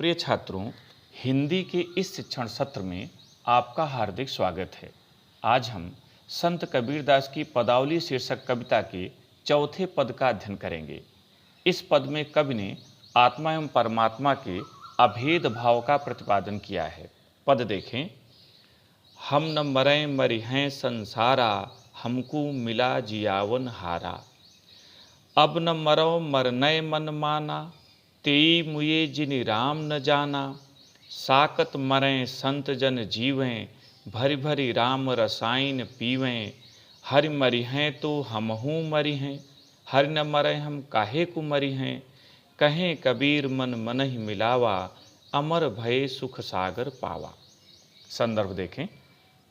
प्रिय छात्रों, हिंदी के इस शिक्षण सत्र में आपका हार्दिक स्वागत है। आज हम संत कबीरदास की पदावली शीर्षक कविता के चौथे पद का अध्ययन करेंगे। इस पद में कवि ने आत्मा एवं परमात्मा के अभेद भाव का प्रतिपादन किया है। पद देखें। हम न मरें मरिहें संसारा, हमको मिला जियावन हारा। अब न मरो मरनय मन माना, तेई मुए जिनि राम न जाना। साकत मरें संत जन जीवें, भरी भरी राम रसायन पीवें। हरि मरि हैं तो हमहू मरि हैं, हरि न मरें हम काहे को मरि हैं। कहें कबीर मन मन ही मिलावा, अमर भय सुख सागर पावा। संदर्भ देखें।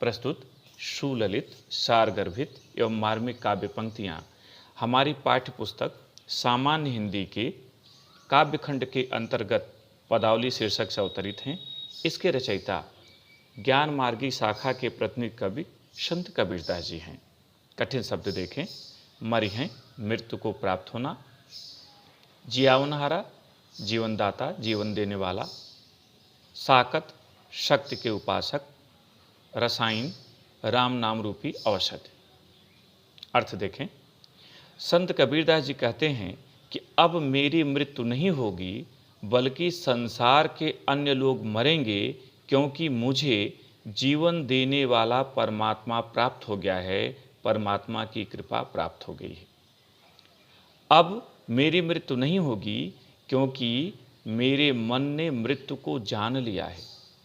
प्रस्तुत सुललित, सारगर्भित एवं मार्मिक काव्य पंक्तियाँ हमारी पाठ्य पुस्तक सामान्य हिंदी के काव्यखंड के अंतर्गत पदावली शीर्षक से अवतरित हैं। इसके रचयिता ज्ञान मार्गी शाखा के प्रतिनिधि कवि संत कबीरदास जी हैं। कठिन शब्द देखें। मरिहें, मृत्यु को प्राप्त होना। जियावनहारा, जीवनदाता, जीवन देने वाला। साकत, शक्ति के उपासक। रसायन, राम नाम रूपी औषध। अर्थ देखें। संत कबीरदास जी कहते हैं कि अब मेरी मृत्यु नहीं होगी, बल्कि संसार के अन्य लोग मरेंगे, क्योंकि मुझे जीवन देने वाला परमात्मा प्राप्त हो गया है, परमात्मा की कृपा प्राप्त हो गई है। अब मेरी मृत्यु नहीं होगी, क्योंकि मेरे मन ने मृत्यु को जान लिया है।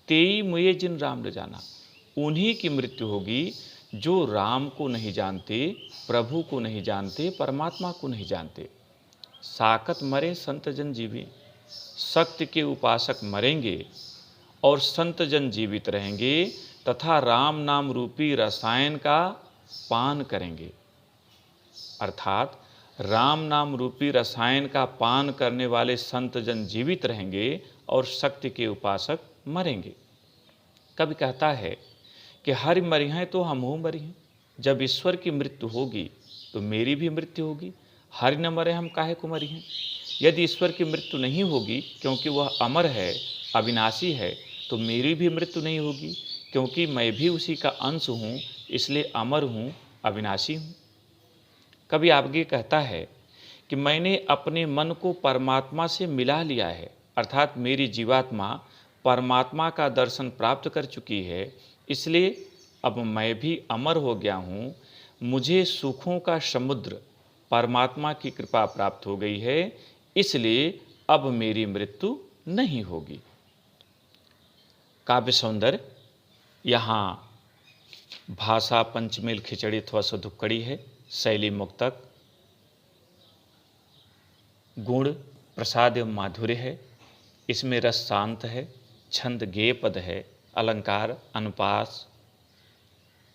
तेई मुए जिन राम न जाना, उन्हीं की मृत्यु होगी जो राम को नहीं जानते, प्रभु को नहीं जानते, परमात्मा को नहीं जानते। साकत मरे संत जन जीवे, शक्ति के उपासक मरेंगे और संत जन जीवित रहेंगे तथा राम नाम रूपी रसायन का पान करेंगे। अर्थात राम नाम रूपी रसायन का पान करने वाले संत जन जीवित रहेंगे और शक्ति के उपासक मरेंगे। कवि कहता है कि हरि मरि हैं तो हमहू मरि हैं। जब ईश्वर की मृत्यु होगी तो मेरी भी मृत्यु होगी। हरि न मरे हम काहे को मरि हैं। यदि ईश्वर की मृत्यु नहीं होगी, क्योंकि वह अमर है, अविनाशी है, तो मेरी भी मृत्यु नहीं होगी, क्योंकि मैं भी उसी का अंश हूँ, इसलिए अमर हूँ, अविनाशी हूँ। कभी आगे कहता है कि मैंने अपने मन को परमात्मा से मिला लिया है, अर्थात मेरी जीवात्मा परमात्मा का दर्शन प्राप्त कर चुकी है, इसलिए अब मैं भी अमर हो गया हूँ। मुझे सुखों का समुद्र परमात्मा की कृपा प्राप्त हो गई है, इसलिए अब मेरी मृत्यु नहीं होगी। काव्य सौंदर्य। यहाँ भाषा पंचमेल खिचड़ी अथवा सुधुक्कड़ी है। शैली मुक्तक। गुण प्रसाद एवं माधुर्य है। इसमें रस शांत है। छंद गेय पद है। अलंकार अनुपास,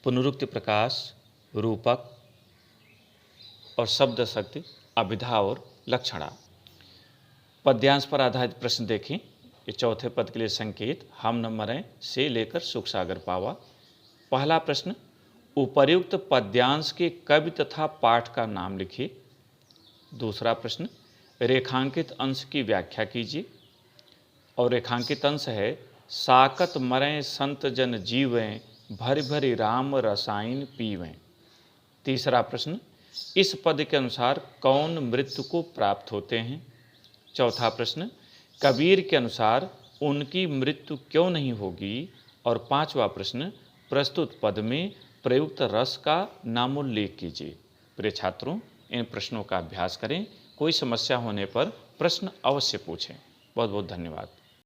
पुनरुक्ति प्रकाश, रूपक और शब्द शक्ति, अभिधा और लक्षणा। पद्यांश पर आधारित प्रश्न देखें। ये चौथे पद के लिए संकेत हम न मरें से लेकर सुख सागर पावा। पहला प्रश्न, उपर्युक्त पद्यांश के कवि तथा पाठ का नाम लिखिए। दूसरा प्रश्न, रेखांकित अंश की व्याख्या कीजिए। और रेखांकित अंश है, साकत मरें संत जन जीवें, भरी भरी राम रसायन पीवें। तीसरा प्रश्न, इस पद के अनुसार कौन मृत्यु को प्राप्त होते हैं। चौथा प्रश्न, कबीर के अनुसार उनकी मृत्यु क्यों नहीं होगी। और पांचवा प्रश्न, प्रस्तुत पद में प्रयुक्त रस का नामोल्लेख कीजिए। प्रिय छात्रों, इन प्रश्नों का अभ्यास करें। कोई समस्या होने पर प्रश्न अवश्य पूछें। बहुत बहुत धन्यवाद।